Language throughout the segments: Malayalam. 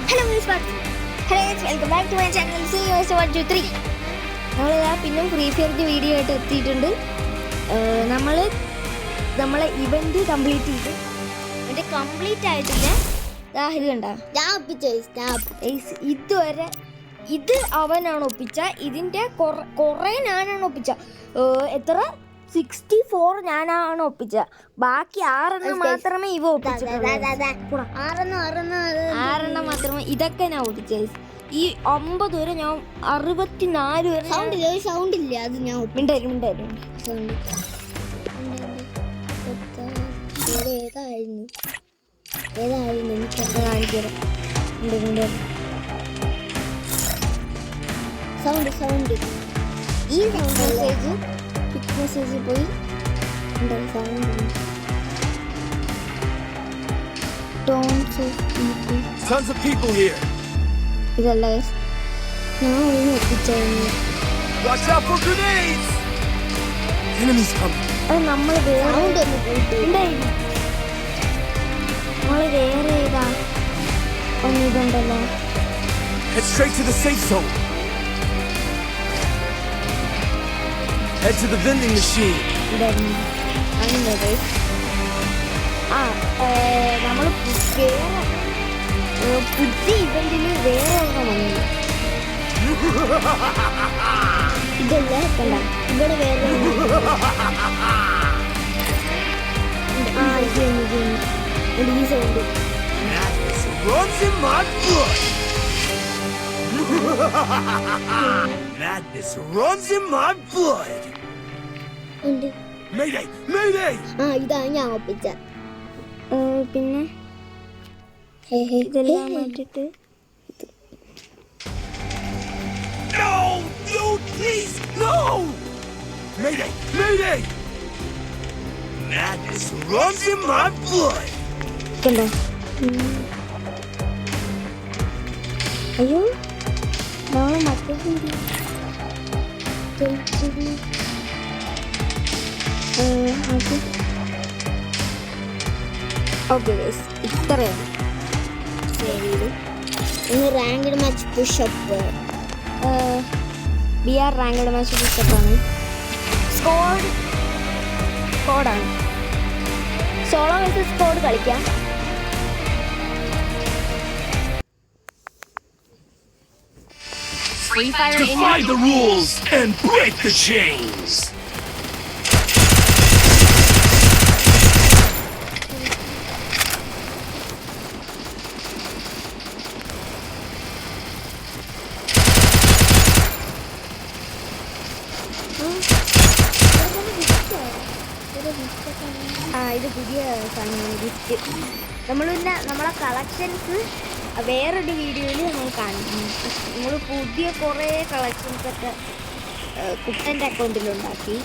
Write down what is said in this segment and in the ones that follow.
Welcome back to my channel COS123. നമ്മളിതാ പിന്നും ഫ്രീ ഫയറിൻ്റെ വീഡിയോ ആയിട്ട് എത്തിയിട്ടുണ്ട്. നമ്മളെ ഇവന്റ് കംപ്ലീറ്റ് ചെയ്ത് ഇവന്റ് കംപ്ലീറ്റ് ആയിട്ടില്ല. ഇത് കണ്ട ഇതുവരെ ഇത് അവനാണ് ഒപ്പിച്ച, ഇതിൻ്റെ കുറേ ഞാനാണ് ഒപ്പിച്ച. എത്ര 64 ഞാനാണ് ഒപ്പിച്ച. ബാക്കി 6 മാത്രമേ ഇവ ഒപ്പിച്ചിട്ടുള്ളൂ. 6 മാത്രമേ ഇതൊക്കെ ഞാൻ ഒപ്പിച്ച. ഈ 50 വരെ ഞാൻ 64 വരെ സൗണ്ട് ഇല്ല. അത് ഞാൻ മിണ്ടായിരുന്നു ഏതായിരുന്നു എനിക്കത് കാണിക്കാം. സൗണ്ട് ഈ മെസ്സേജ് പോയി Tons of people here. ഇതല്ല ഞാൻ ഒന്ന് ഒപ്പിച്ചായിരുന്നു. Watch out for grenades. Enemies coming. അത് നമ്മൾ വേറെ ഏതാ ഒന്നിതുണ്ടല്ലോ. Head straight to the safe zone. Head to the vending machine. നമ്മൾ പുതിയ ഇവന്റിൽ വേറെ ഒന്നും വന്നില്ല. ഇതല്ല കണ്ട ഇവിടെ വേറെ ഈ sound Runs in my blood. Madness runs in my blood. Mayday! Mayday! ഇതാണ് ഞാൻ ഒപ്പിച്ച. പിന്നെ ഇതെല്ലാം മാറ്റിട്ട് No! Dude, please! No! Mayday! Mayday! Madness runs in my blood. കണ്ടോ? അയ്യോ നാളെ മറ്റേ ഓക്കെ ഇത്രയാണ്. ശരി, ഇന്ന് ranked match push up. BR ranked match പുഷപ്പാണ്. സ്കോഡാണ്. സോളോ വേഴ്സസ് സ്കോഡ് കളിക്കാം. Defy the rules and break the chains. ഇത് പുതിയ സാധനമാണ് ഗിഫ്റ്റ്. നമ്മളെ കളക്ഷൻസ് വേറൊരു വീഡിയോയിൽ നമ്മൾ കാണിക്കുന്നു. നമ്മൾ പുതിയ കുറേ കളക്ഷൻസൊക്കെ കുട്ടൻ്റെ അക്കൗണ്ടിലുണ്ടാക്കി.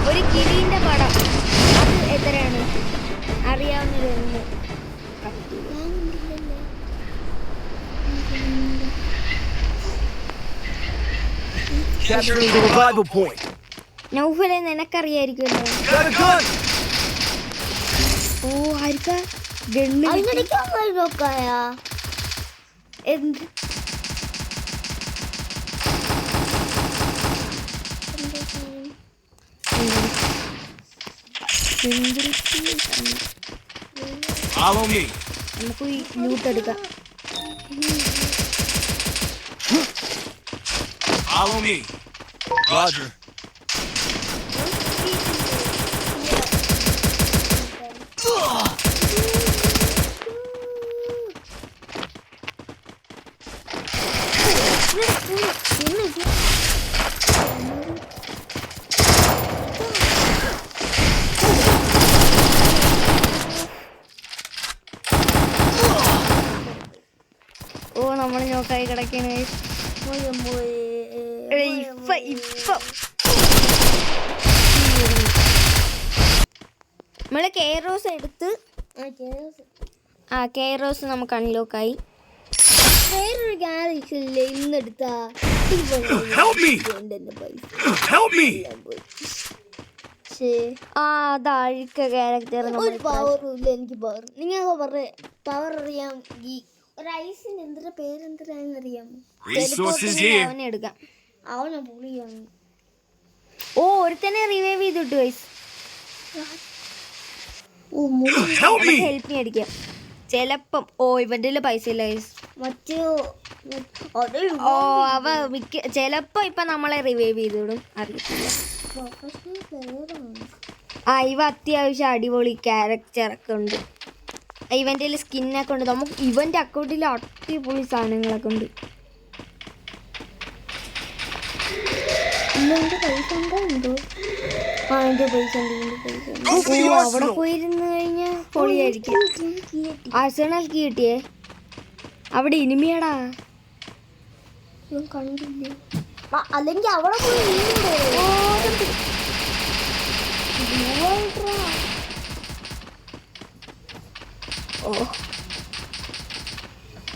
ഒരു കിളീൻ്റെ പടം അത് എത്രയാണ് അറിയാവുന്നതൊന്ന്. Capturing the revival point. നൗഫലെ നിനക്കറിയായിരിക്കുമല്ലോ. ഓ ആർക്കാ ഗണ്ണ് എന്ത് Follow me. നമുക്ക് ഈ ലൂട്ട് എടുക്കാം. Follow me. Roger. നോക്കായി കിടക്കണ നമ്മള് കെയറോസ് എടുത്ത് കെയറോസ് നമുക്ക് അൺലോക്കായി. വേറൊരു ഗാലക്സി ഇല്ലേ ഇന്നെടുത്താ അഴുക്ക ക്യാരക്ടർ. ഒരു പവറും ഇല്ല എനിക്ക്. പവർ നിങ്ങൾക്ക് പവർ അറിയാമെങ്കിൽ ഒരു ഐസിന് എന്തിന്റെ പേരെന്തരാന്നറിയാമോ? അവനെ എടുക്കാം. അവനെ പുളിയാണ്. ഓ ഒരുത്തനെ റിവൈവ് ചെയ്തിട്ടു ഗൈസ്. ഹെൽപ്പ് me അടിക്കാം ചെലപ്പം. ഓ ഇവന്റെ പൈസ ഇല്ല ഗൈസ്. മറ്റേ അവ ചെലപ്പോ ഇപ്പൊ നമ്മളെ റിവൈവ് ചെയ്തിടും, അറിയത്തില്ല. ഇവ അത്യാവശ്യം അടിപൊളി ക്യാരക്ടർ ഒക്കെ ഉണ്ട്. ഇവന്റെ സ്കിന്നൊക്കെ ഉണ്ട്. നമുക്ക് ഇവന്റെ അക്കൗണ്ടിൽ അടിപൊളി സാധനങ്ങളൊക്കെ ഉണ്ട്. അവിടെ പോയിരുന്നു കഴിഞ്ഞാൽ പൊളിയായിരിക്കും. ആഴ്സണൽ കീ കിട്ടിയേ. അവിടെ ഇനിമിയാടാ കണ്ടില്ലേ? അല്ലെങ്കിൽ അവിടെ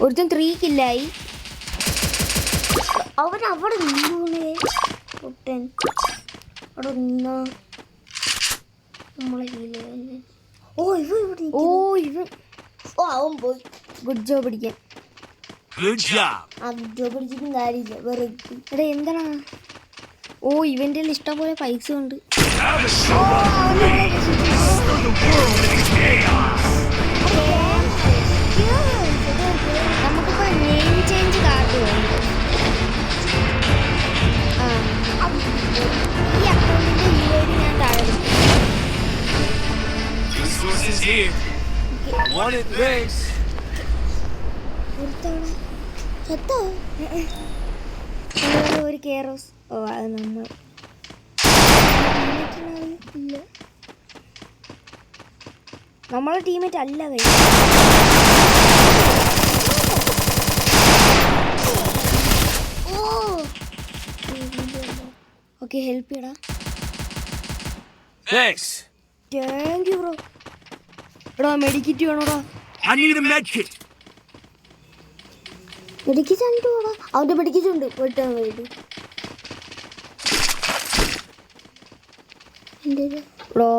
ഒരുത്തൻ 3 കില്ലായി. അവൻ അവിടെ നിന്നൂലേ കുട്ടൻ. അവിടെ നിന്നാ നമ്മളെ അവൻ പോയി. ഗുഡ് ജോബ് അടിക്കാൻ. ഗുഡ് ജോബ് അടിച്ചിട്ടും കാര്യമില്ല. വേറെ എടാ എന്താണ്? ഓ ഇവന്റെ ഇഷ്ടം പോലെ പൈസ ഉണ്ട്. നമുക്കിപ്പോ നെയിം ചേഞ്ച് കാർഡ് വേണ്ട. ഈ അക്കൗണ്ടിന്റെ UID ഞാൻ താഴെ ഒരു കെയറോസ്. ഓ അത് നമ്മൾ ഇല്ല, നമ്മളെ ടീമേറ്റ് അല്ല. ഓക്കെ ഹെൽപ്പ് ചെയ്യടാ. Thank you bro. എടാ മെഡിക്കിറ്റ് വേണോടാ. മെഡിക്കിറ്റ് ഉണ്ടോടാ? അവന്റെ മെഡിക്കിറ്റ് ഉണ്ട്. പോയിട്ടാ വേണ്ടി ബ്രോ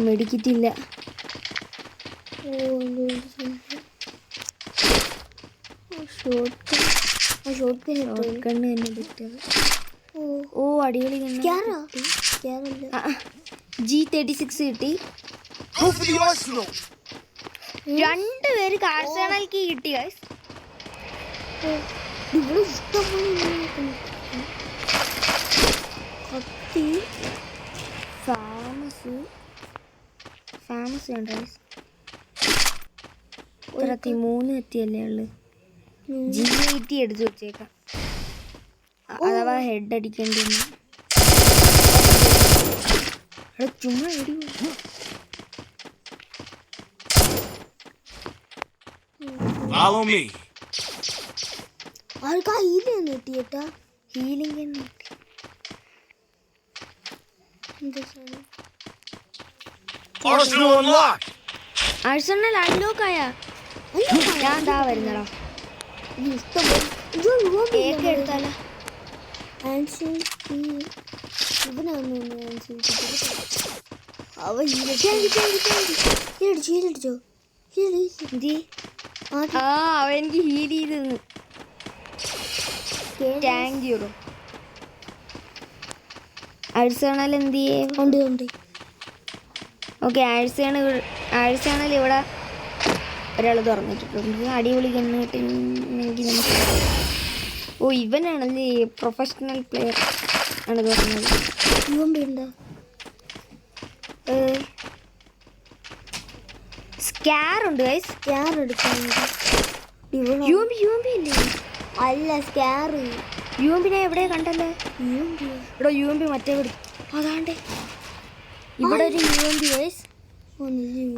മെഡിക്കിറ്റ് ഇല്ല. ഓ അടിപൊളി. G36 കിട്ടി. രണ്ടുപേര് ആഴ്സണൽ കീ കിട്ടി ഗൈസ്. കത്തി ഫാമസ് ഉണ്ട് ഗൈസ്. 3 കത്തിയല്ലേ ഉള്ളു. G80 എടുത്ത് വെച്ചേക്കാം, അഥവാ ഹെഡ് അടിക്കേണ്ടി. ചുമ്മാ ആൾക്കാ ഹീലിംഗ് കിട്ടിയേട്ടാ. ഹീലിംഗ് ആഴ്സണൽ അൺലോക്ക് ആയാ. ഞാൻ എന്താ വരുന്നടാ. കേക്ക് എടുത്താലോ? അവനെനിക്ക് ഹീൽ ചെയ്ത്. Thank you. ആഴ്സണൽ എന്ത് ചെയ്യേ? ഉണ്ട്. ഓക്കെ ആഴ്സണൽ ഇവിടെ ഒരാൾ തുറന്നിട്ടിട്ടുണ്ട്. അടിപൊളി കണ്ണ് കിട്ടുന്നെങ്കിൽ നമുക്ക്. ഓ ഇവനാണല്ലേ പ്രൊഫഷണൽ പ്ലെയർ ആണ് തുറന്നത്. ഉണ്ടോ? സ്കാർ ഉണ്ട് ഗൈസ്. സ്കാർ എടുക്കാനുണ്ട്. ഇല്ലേ? അല്ല സ്കാർ. യുഎംപിനെ എവിടെ കണ്ടല്ലേ? ഇവിടെ യുഎംപി മറ്റേ അതാണ്ട് ഇവിടെ ഒരു യുഎംപി ഗൈസ്.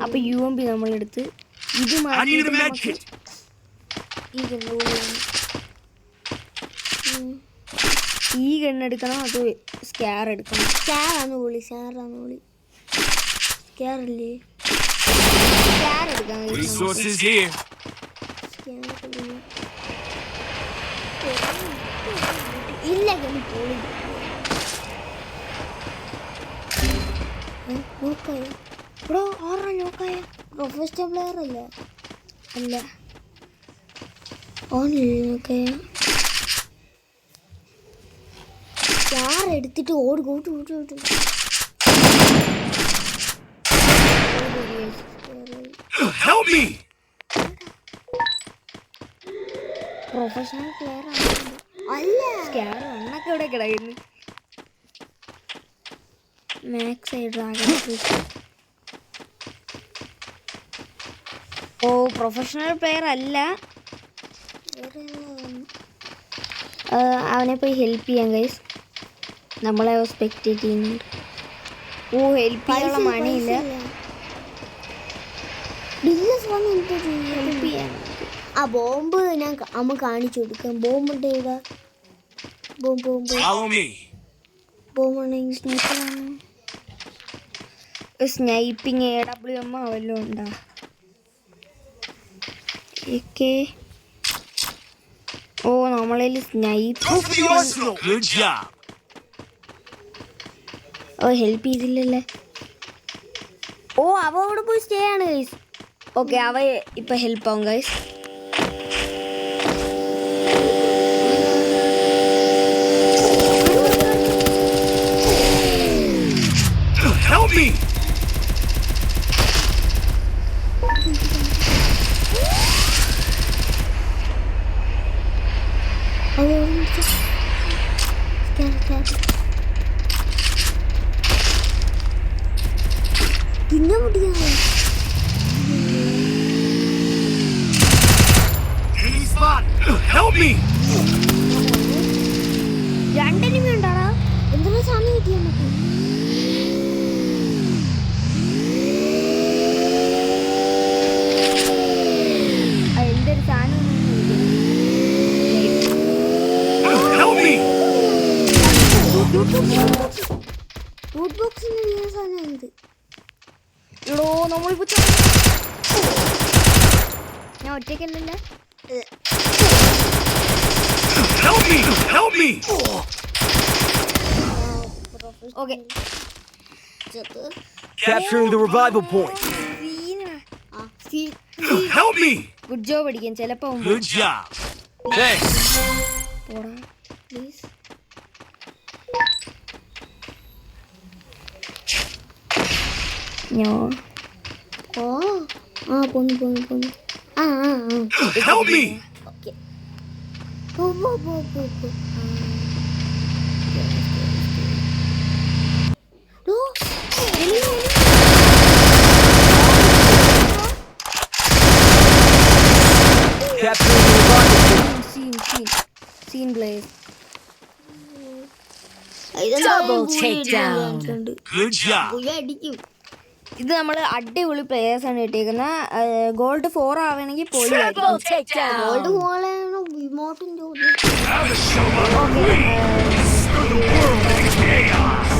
അപ്പൊ യുഎംപി നമ്മളെടുത്ത് ഇത് മാറ്റി ഈ ഗണ്ണെടുക്കണം അത് സ്കാർ എടുക്കണം. സ്കാറാണ് വിളി, സ്കാറാണ് വിളി. സ്കാറില്ലേ? സ്കാർ എടുക്കാം. Resources here. ഇല്ല ഗണി പോളി. നോക്കായ ഇവിടെ ആറാ നോക്കായ പ്രൊഫഷണൽ പ്ലെയർ അല്ലേ? അല്ല ഓണില്ല നോക്കായ. സ്കാർ എടുത്തിട്ട് ഓടി കൂട്ടി കൂട്ടി കൂട്ടി. Help me. പ്രൊഫഷണൽ പ്ലെയർ അല്ല സ്കാർ അണ്ണൊക്കെ ഇവിടെ കിടക്കുന്നു. Max dragon fruit. ഓ പ്രൊഫഷണൽ പ്ലെയർ അല്ല. അവനെ പോയി ഹെൽപ്പ് ചെയ്യാം ഗൈസ്. നമ്മളെ സ്പെക്ടേറ്റ് ചെയ്യുന്നുണ്ട്. ഓ ഹെൽപ്പ് ചെയ്യാനുള്ള മണിയില്ല. ഹെൽപ്പ് ചെയ്യാൻ ആ ബോംബ് ഞാൻ അമ്മ കാണിച്ചു കൊടുക്കാം. ബോംബുണ്ട് ഇവിടെ. Bomb bomb Follow me. ബോംബാണെങ്കിൽ സ്നൈപ്പറാണ്. സ്നൈപ്പിങ് AWM വല്ലതും ഉണ്ടോ? ഓ നമ്മളതിൽ snipe. Go for the arsenal. Good job. ഓ ഹെൽപ്പ് ചെയ്തില്ലല്ലേ. ഓ അവ അവിടെ പോയി സ്റ്റേ ആണ് ഗൈസ്. ഓക്കെ അവ ഇപ്പൊ ഹെൽപ്പ് ആവും ഗൈസ്. Help me. തിന്നാൻ മുടിയാണ്. Enemy spot. Help me. രണ്ടെനിമി ഉണ്ടാടാ. എന്തെങ്കിലും സാധനം കിട്ടിയാൽ നമുക്ക്. എന്തൊരു സാധനം. Help me. റൂട്ട് ബോക്സിന് വലിയ സാധനം ഇത്. ഇടോ നമ്മളിപ്പോ ഞാൻ ഒറ്റയ്ക്കല്ലല്ലേ. Help me. Help me. Okay Capturing the revival point. Help me. Good job അടിക്കാൻ ചിലപ്പോ Good job. Thanks. പോടാ പ്ലീസ്. ഓ ആ പോന്നു പോന്നു പോന്നു. ആ ആ ആ Help me. ഓക്കെ. പോ പോ പോ പോ പോ. ഓ Capturing the revival point. Scene place. Double takedown. Good job. അടിക്കും. ഇത് നമ്മൾ അടിപൊളി പ്ലേയേഴ്സ് ആണ് കിട്ടിയേക്കുന്നത്. ഗോൾഡ് 4 ആവണമെങ്കിൽ പോയി ഗോൾഡ് പോലെയാണോ വിമോട്ടിന്റെ ചോദ്യം. Now to show up. Screw the world into chaos.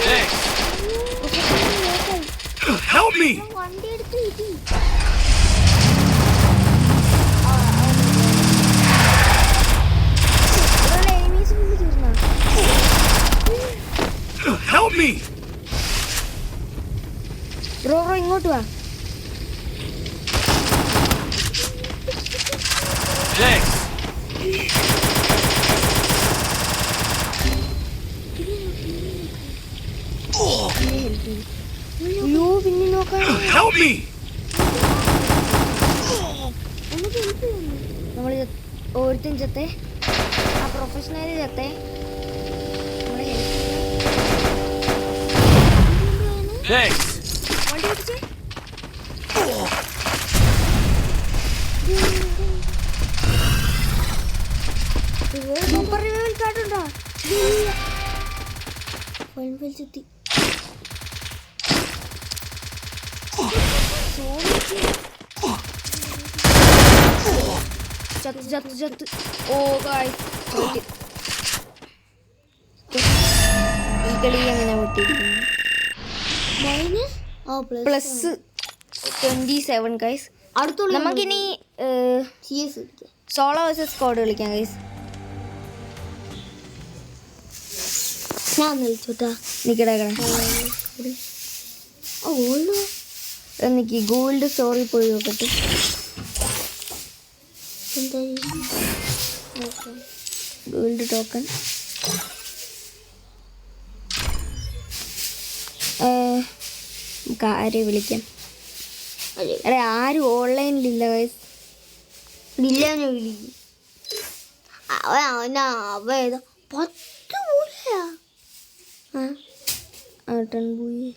Thanks. Help me. വണ്ടി എടുത്ത് ഇടി. Help me. ബ്രോ ഇങ്ങോട്ട് വാ. Thanks. അയ്യോ പിന്നെ നോക്കാം. Help me. നമ്മൾ ഓരോരുത്തരും ചത്തെ. ആ പ്രൊഫഷണൽ ചത്തെ. Thanks. വണ്ടി ഓടിച്ചേ. സൂപ്പർ റിവൈവൽ കാർഡ് ഉണ്ടോ? ചെത്തി ചത്ത്. ഓ ഗായ്സ്, ഈ കളി എങ്ങനെ പൊട്ടിയിരിക്കുന്നു? Plus 27 guys. അടുത്തുള്ള നമുക്കിനി CS സോളോ വേഴ്സസ് സ്ക്വാഡ് കളിക്കാം ഗൈസ്. ഞാൻ വിളിച്ചോട്ടാ. നിക്കടേ ഓളോ എനിക്ക് ഗോൾഡ് സ്റ്റോറി പോയി നോക്കട്ടെ. ഗോൾഡ് ടോക്കൺ നമുക്ക് ആരെ വിളിക്കാം? അതെ, ആരും ഓൺലൈനിലില്ല ഗൈസ്. ഇല്ലാന്ന് വിളിക്കും. അവ ഏതാ 10 പോലെയാ. ആട്ടൻ പോയി.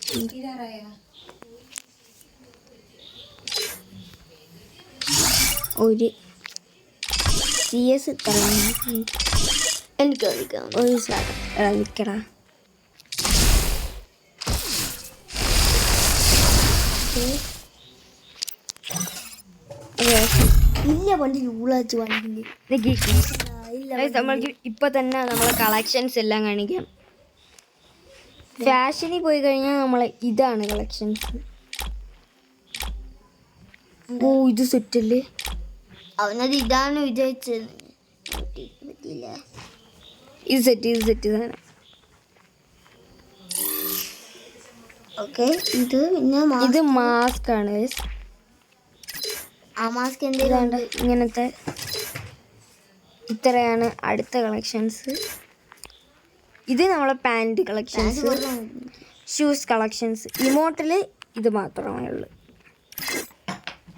ഒരു CS എനിക്ക് കളിക്കാം. ഒരു നിൽക്കടാ. ഇല്ല പണ്ട് യൂളാച്ച് വണ്ടി നമ്മൾക്ക് ഇപ്പൊ തന്നെ നമ്മളെ കളക്ഷൻസ് എല്ലാം കാണിക്കാം. ഫാഷനിൽ പോയി കഴിഞ്ഞാൽ നമ്മളെ ഇതാണ് കളക്ഷൻസ്. ഓ ഇത് സെറ്റല്ലേ? അവനത് ഇതാണ് വിചാരിച്ചത്. ഇത് സെറ്റ് സാധനം. ഓക്കെ, ഇത് പിന്നെ ഇത് മാസ്ക് ആണ്. ആ മാസ്ക് ഇതാണ്ട് ഇങ്ങനത്തെ ഇത്രയാണ് അടുത്ത കളക്ഷൻസ്. ഇത് നമ്മളെ പാൻറ് കളക്ഷൻസ്, ഷൂസ് കളക്ഷൻസ്. ഇമോട്ടില് ഇത് മാത്രമേ ഉള്ളൂ.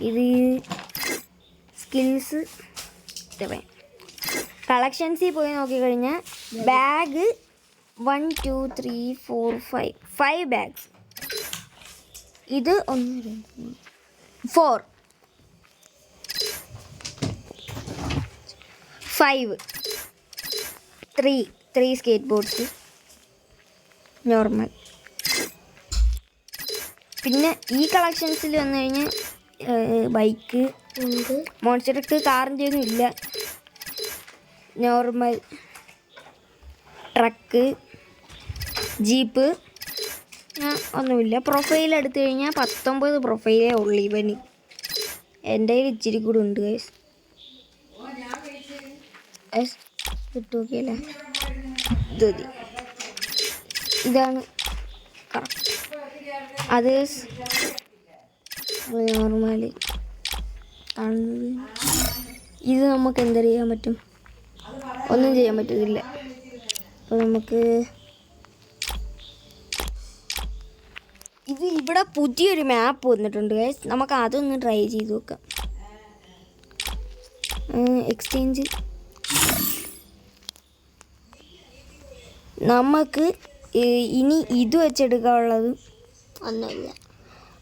ഇത് സ്കിൽസ്. കളക്ഷൻസിൽ പോയി നോക്കിക്കഴിഞ്ഞാൽ ബാഗ് 1 2 3 4 5 ബാഗ്സ്. ഇത് 1 2 4 5 3 സ്കേറ്റ് ബോർഡ്സ് നോർമൽ. പിന്നെ ഈ കളക്ഷൻസിൽ വന്നു കഴിഞ്ഞാൽ ബൈക്ക്, മോൺസ്റ്റർക്ക് കാറിൻ്റെ ഒന്നും ഇല്ല. നോർമൽ ട്രക്ക്, ജീപ്പ് ഒന്നുമില്ല. പ്രൊഫൈൽ എടുത്തു കഴിഞ്ഞാൽ 19 പ്രൊഫൈലേ ഉള്ളൂ ഇവന്. എൻ്റെ കയ്യിൽ ഇച്ചിരി കൂടെ ഉണ്ട് ഗൈസ്. കിട്ടുമൊക്കെയല്ലേ? ഇത് ഇതാണ് കറക്റ്റ്. അത് നോർമല് കാണുന്നത്. ഇത് നമുക്ക് എന്തെറിയാൻ പറ്റും? ഒന്നും ചെയ്യാൻ പറ്റത്തില്ല. അപ്പോൾ നമുക്ക് ഇത് ഇവിടെ പുതിയൊരു മാപ്പ് വന്നിട്ടുണ്ട് ഗൈസ്. നമുക്ക് അതൊന്ന് ട്രൈ ചെയ്ത് നോക്കാം. എക്സ്ചേഞ്ച്. നമുക്ക് ഇനി ഇത് വെച്ചെടുക്കാനുള്ളത് ഒന്നുമില്ല.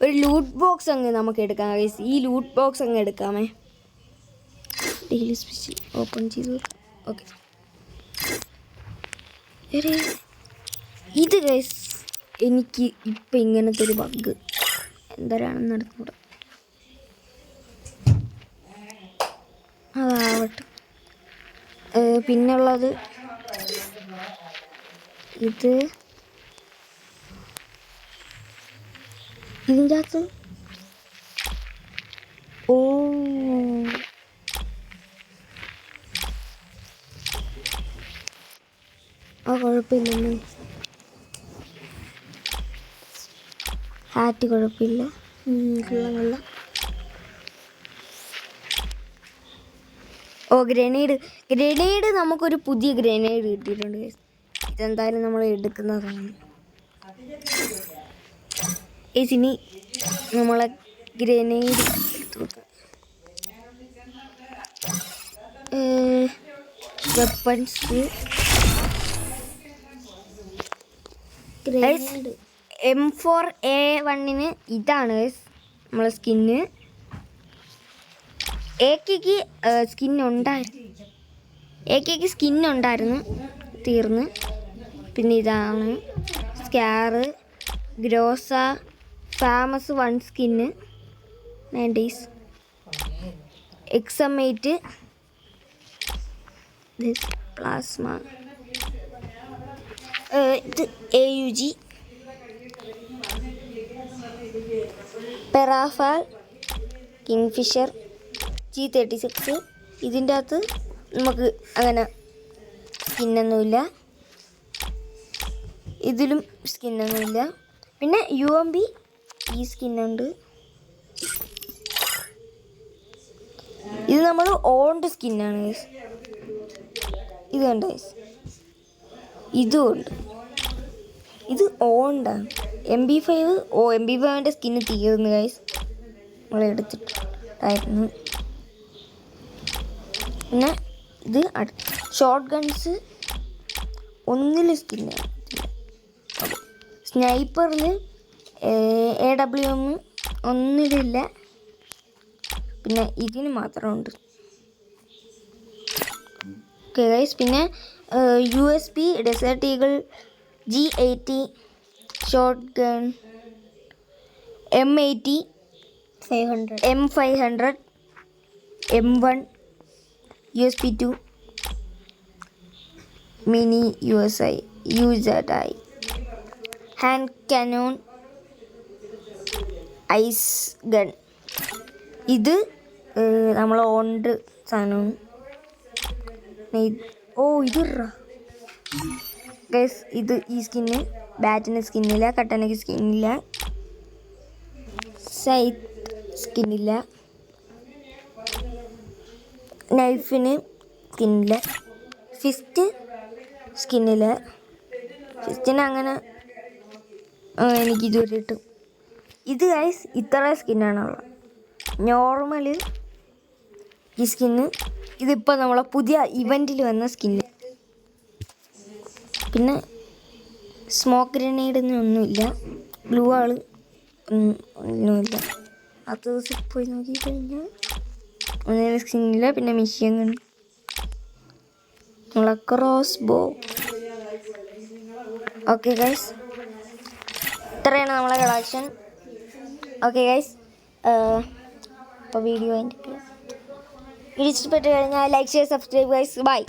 ഒരു ലൂട്ട് ബോക്സ് അങ്ങ് നമുക്ക് എടുക്കാം ഗൈസ്. ഈ ലൂട്ട് ബോക്സ് അങ്ങ് എടുക്കാമേ. ഡെയിലി സ്പെഷ്യൽ ഓപ്പൺ ചെയ്ത് നോക്കാം. ഓക്കെ, ഇത് ഗൈസ് എനിക്ക് ഇപ്പം ഇങ്ങനത്തെ ഒരു ബഗ് എന്തരാണെന്ന് നടക്കൂട. അതാവട്ടെ. പിന്നുള്ളത് ഇതിൻ്റെ അകത്ത് ഓ കുഴപ്പമില്ലല്ലേ? ഹാറ്റ് കുഴപ്പമില്ല. കൊള്ളാം. ഓ ഗ്രനേഡ് നമുക്കൊരു പുതിയ ഗ്രനേഡ് കിട്ടിയിട്ടുണ്ട്. ഇതെന്തായാലും നമ്മൾ എടുക്കുന്നതാണ്. ഇനി നമ്മളെ ഗ്രനേഡ് വെപ്പൺസ്. M4A1 ഇതാണ് നമ്മളെ സ്കിന്ന്. ഏക്കയ്ക്ക് സ്കിന്നുണ്ടായിരുന്നു തീർന്ന്. പിന്നെ ഇതാണ് SCAR, ഗ്രോസ, famous 1 skin 90s, എക്സമേറ്റ്, plasma, ഇത് AUG, പെറാഫാൽ, കിങ്ഫിഷർ, G36. ഇതിൻ്റെ അകത്ത് നമുക്ക് അങ്ങനെ സ്കിന്നൊന്നുമില്ല, ഇതിലും സ്കിന്നൊന്നുമില്ല. പിന്നെ UMB ഈ സ്കിന്നുണ്ട്. ഇത് നമ്മൾ ഓൺഡ് സ്കിന്നാണ് ഗൈസ്. ഇത് കണ്ടോ ഗൈസ്, ഇതുമുണ്ട്. ഇത് ഓണ്ടാണ്. MB5 സ്കിന്ന് തീർന്നു ഗൈസ്, നമ്മൾ എടുത്തിട്ടുണ്ടായിരുന്നു. പിന്നെ ഇത് ഷോർട്ട് ഗൺസ് ഒന്നിൽ സ്കിന്നാണ്. സ്നൈപ്പറിൽ AWM ഒന്നിലില്ല, പിന്നെ ഇതിന് മാത്രമുണ്ട്. Okay guys. പിന്നെ USP, desert eagle, G80, shotgun, M80, 500, M500, M1, USP2, mini UZI, hand cannon, ice gun. ഇത് നമ്മൾ ഓണ്ട് സാധനമാണ്. ഇത് ഗൈസ്, ഇത് ഈ സ്കിന്ന് ബാറ്റിന് സ്കിന്നില്ല, കട്ടനയ്ക്ക് സ്കിന്നില്ല, സൈറ്റ് സ്കിന്നില്ല, നൈഫിന് സ്കിന്നില്ല, ഫിസ്റ്റ് സ്കിന്നില്ല. ഫിസ്റ്റിന് അങ്ങനെ എനിക്കിതുവരെ കിട്ടും. ഇത് ഗൈസ് ഇത്ര സ്കിന്നാണുള്ളത്. നോർമൽ ഈ സ്കിന്ന്, ഇതിപ്പോൾ നമ്മളെ പുതിയ ഇവൻറ്റിൽ വന്ന സ്കിന്ന്. പിന്നെ സ്മോക്ക് ഗ്രനേഡൊന്നുമില്ല, ബ്ലൂ ആള് ഒന്നുമില്ല. അത് ദിവസം പോയി നോക്കിക്കഴിഞ്ഞാൽ ഒന്നിനും സ്കിന്നില്ല. പിന്നെ മിഷ്യൻ ഗൺ, നമ്മളെ ക്രോസ് ബോ. ഓക്കെ ഗൈസ്, ഇത്രയാണ് നമ്മളെ കളക്ഷൻ. ഓക്കെ ഗൈസ്, അപ്പോൾ വീഡിയോ ഇഷ്ടപ്പെട്ട് കഴിഞ്ഞാൽ like, share, subscribe guys. By.